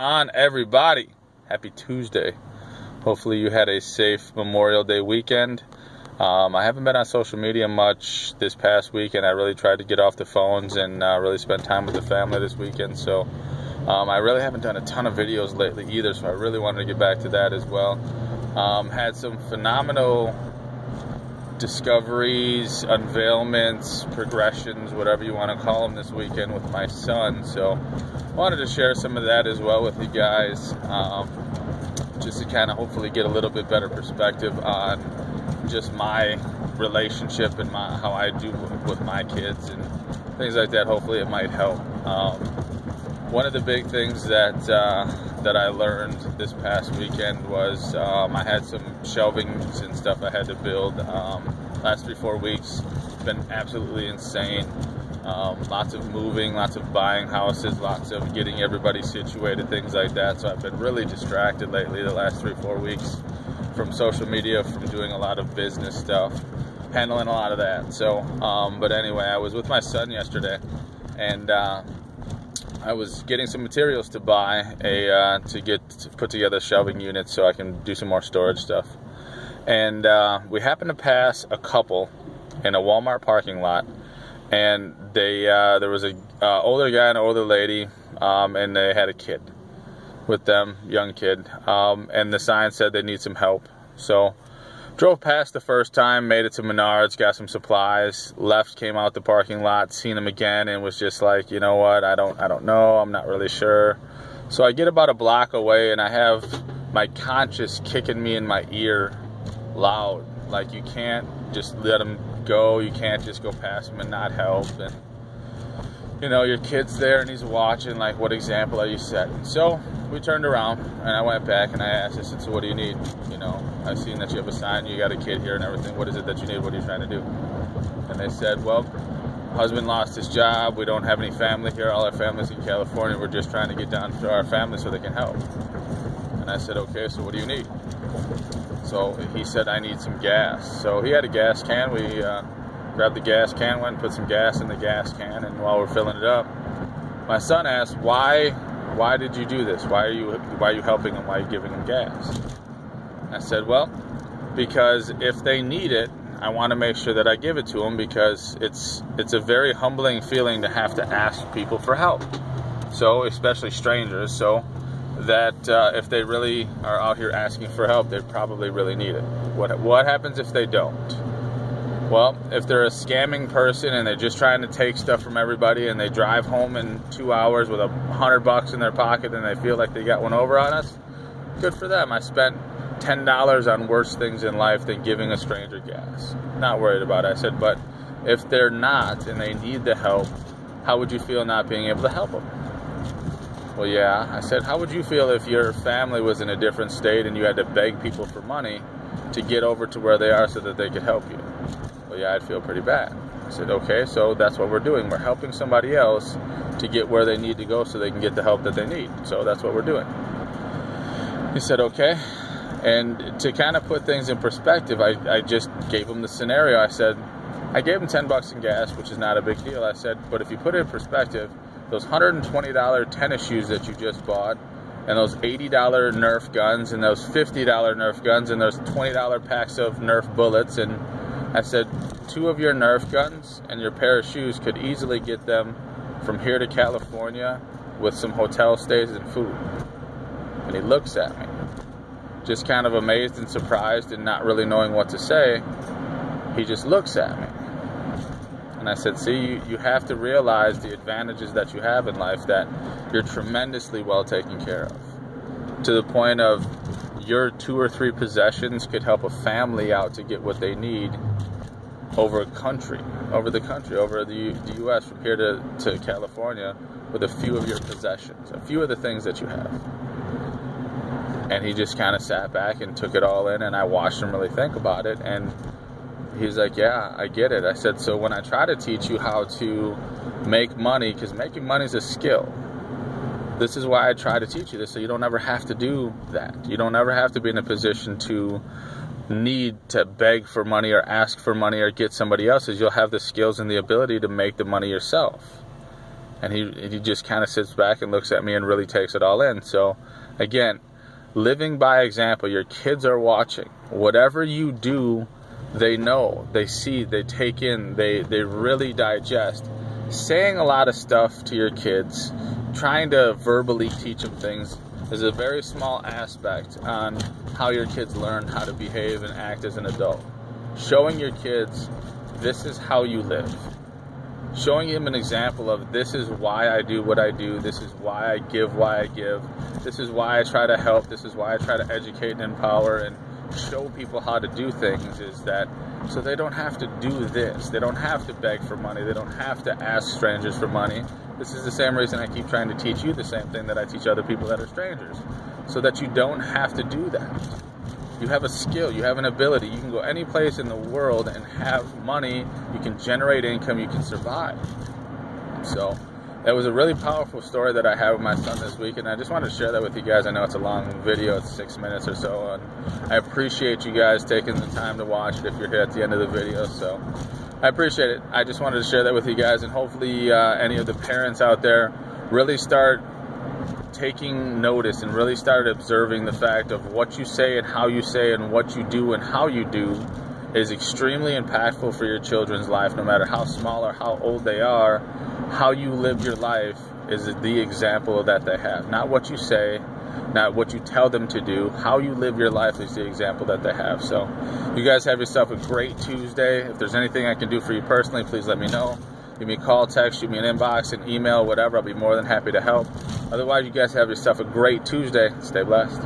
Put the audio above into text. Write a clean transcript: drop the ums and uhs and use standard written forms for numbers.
on, everybody? Happy Tuesday. Hopefully you had a safe Memorial Day weekend. I haven't been on social media much this past weekend. I really tried to get off the phones and really spend time with the family this weekend. So I really haven't done a ton of videos lately either, so I really wanted to get back to that as well. Had some phenomenal discoveries, unveilments, progressions, whatever you want to call them, this weekend with my son. So wanted to share some of that as well with you guys, just to kind of hopefully get a little bit better perspective on just my relationship and how I do with my kids and things like that. Hopefully it might help. One of the big things that I learned this past weekend was I had some shelvings and stuff I had to build. Last 3-4 weeks, it's been absolutely insane. Lots of moving, lots of buying houses, lots of getting everybody situated, things like that. So I've been really distracted lately the last 3-4 weeks from social media, from doing a lot of business stuff, handling a lot of that. So, but anyway, I was with my son yesterday, and I was getting some materials to buy to put together shelving units so I can do some more storage stuff. And we happened to pass a couple in a Walmart parking lot, and there was a older guy and an older lady, and they had a kid with them, young kid, and the sign said they need some help. So drove past the first time, made it to Menards, got some supplies, left, came out the parking lot, seen him again, and was just like, you know what, I don't know, I'm not really sure. So I get about a block away, and I have my conscience kicking me in my ear loud, like, you can't just let him go, you can't just go past him and not help, and you know, your kid's there and he's watching, like, what example are you setting? So we turned around and I went back and I asked, I said, so what do you need? You know, I've seen that you have a sign, you got a kid here and everything, what is it that you need, what are you trying to do? And they said, well, husband lost his job, we don't have any family here, all our family's in California, we're just trying to get down to our family so they can help. And I said, okay, so what do you need? So he said, I need some gas. So he had a gas can. We grabbed the gas can, went and put some gas in the gas can, and while we're filling it up, my son asked, why did you do this? Why are you helping him? Why are you giving him gas? I said, well, because if they need it, I want to make sure that I give it to them, because it's a very humbling feeling to have to ask people for help. So, especially strangers, so that if they really are out here asking for help, they probably really need it. What happens if they don't? Well, if they're a scamming person and they're just trying to take stuff from everybody and they drive home in 2 hours with $100 in their pocket and they feel like they got one over on us, good for them. I spent $10 on worse things in life than giving a stranger gas. Not worried about it. I said, but if they're not and they need the help, how would you feel not being able to help them? Well, yeah. I said, how would you feel if your family was in a different state and you had to beg people for money to get over to where they are so that they could help you? Well, yeah, I'd feel pretty bad. I said, okay, so that's what we're doing. We're helping somebody else to get where they need to go so they can get the help that they need. So that's what we're doing. He said, okay. And to kind of put things in perspective, I just gave him the scenario. I said, I gave him $10 in gas, which is not a big deal. I said, but if you put it in perspective, those $120 tennis shoes that you just bought, and those $80 Nerf guns, and those $50 Nerf guns, and those $20 packs of Nerf bullets, and I said, 2 of your Nerf guns and your pair of shoes could easily get them from here to California with some hotel stays and food. And he looks at me, just kind of amazed and surprised and not really knowing what to say. He just looks at me. And I said, see, you have to realize the advantages that you have in life, that you're tremendously well taken care of. To the point of your 2 or 3 possessions could help a family out to get what they need over the country, over the U.S., from here to California, with a few of your possessions, a few of the things that you have. And he just kind of sat back and took it all in, and I watched him really think about it, and he's like, yeah, I get it. I said, so when I try to teach you how to make money, because making money is a skill, this is why I try to teach you this, so you don't ever have to do that. You don't ever have to be in a position to need to beg for money or ask for money or get somebody else's. You'll have the skills and the ability to make the money yourself. And he just kind of sits back and looks at me and really takes it all in. So again, living by example. Your kids are watching. Whatever you do, they know, they see, they take in, they really digest. Saying a lot of stuff to your kids, trying to verbally teach them things, is a very small aspect on how your kids learn how to behave and act as an adult. Showing your kids, this is how you live. Showing him an example of, this is why I do what I do, this is why I give why I give, this is why I try to help, this is why I try to educate and empower and show people how to do things, is that so they don't have to do this. They don't have to beg for money. They don't have to ask strangers for money. This is the same reason I keep trying to teach you the same thing that I teach other people that are strangers, so that you don't have to do that. You have a skill, you have an ability, you can go any place in the world and have money, you can generate income, you can survive. So that was a really powerful story that I had with my son this week, and I just wanted to share that with you guys. I know it's a long video, it's 6 minutes or so, and I appreciate you guys taking the time to watch it if you're here at the end of the video, so I appreciate it. I just wanted to share that with you guys, and hopefully any of the parents out there really start taking notice and really start observing the fact of what you say and how you say and what you do and how you do is extremely impactful for your children's life, no matter how small or how old they are. How you live your life is the example that they have. Not what you say, not what you tell them to do. How you live your life is the example that they have. So you guys have yourself a great Tuesday. If there's anything I can do for you personally, please let me know. Give me a call, text, shoot me an inbox, an email, whatever. I'll be more than happy to help. Otherwise, you guys have yourself a great Tuesday. Stay blessed.